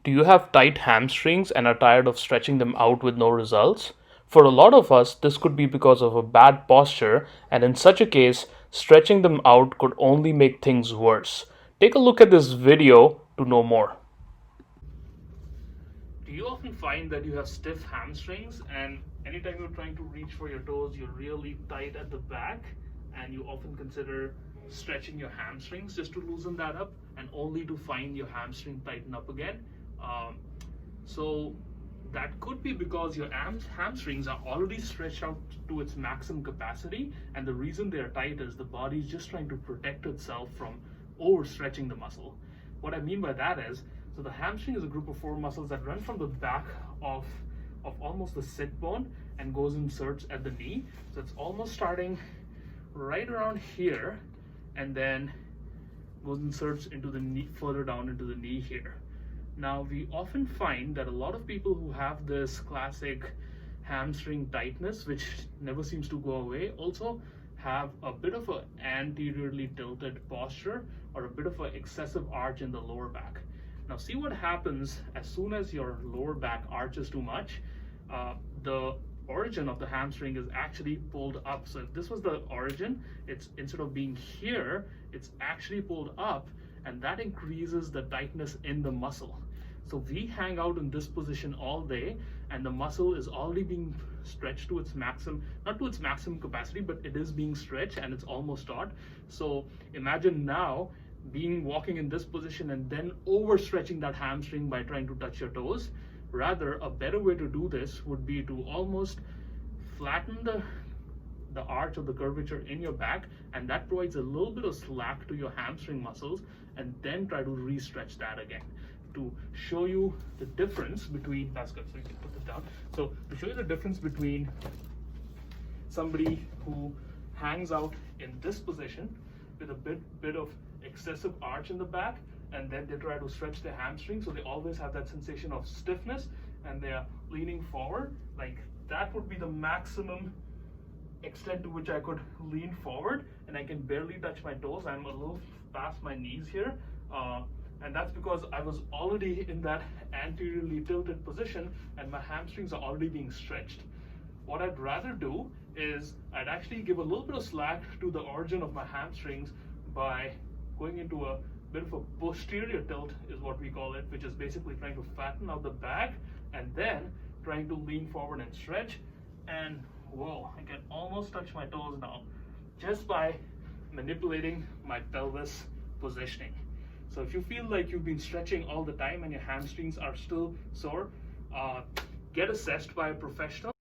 Do you have tight hamstrings and are tired of stretching them out with no results? For a lot of us, this could be because of a bad posture, and in such a case, stretching them out could only make things worse. Take a look at this video to know more. Do you often find that you have stiff hamstrings, and anytime you're trying to reach for your toes, you're really tight at the back, and you often consider stretching your hamstrings just to loosen that up, and only to find your hamstring tighten up again? Um, so that could be because your hamstrings are already stretched out to its maximum capacity, and the reason they are tight is the body is just trying to protect itself from overstretching the muscle. What I mean by that is, so the hamstring is a group of four muscles that run from the back of almost the sit bone and goes inserts at the knee. So it's almost starting right around here, and then goes inserts into the knee, further down into the knee here. Now, we often find that a lot of people who have this classic hamstring tightness, which never seems to go away, also have a bit of an anteriorly tilted posture or a bit of an excessive arch in the lower back. Now, see what happens as soon as your lower back arches too much. The origin of the hamstring is actually pulled up. So if this was the origin, it's instead of being here, it's actually pulled up, and that increases the tightness in the muscle. So we hang out in this position all day, and the muscle is already being stretched to its maximum, not to its maximum capacity, but it is being stretched and it's almost taut. So imagine now walking in this position and then overstretching that hamstring by trying to touch your toes. Rather, a better way to do this would be to almost flatten the arch of the curvature in your back, and that provides a little bit of slack to your hamstring muscles, and then try to re-stretch that again. To show you the difference between, that's good, so you can put this down. So to show you the difference between somebody who hangs out in this position with a bit of excessive arch in the back, and then they try to stretch their hamstring, so they always have that sensation of stiffness and they are leaning forward, like that would be the maximum extent to which I could lean forward, and I can barely touch my toes. I'm a little past my knees here, and that's because I was already in that anteriorly tilted position and my hamstrings are already being stretched. What I'd rather do is I'd actually give a little bit of slack to the origin of my hamstrings by going into a bit of a posterior tilt, is what we call it, which is basically trying to flatten out the back and then trying to lean forward and stretch. And whoa, I can almost touch my toes now just by manipulating my pelvis positioning. So if you feel like you've been stretching all the time and your hamstrings are still sore, get assessed by a professional.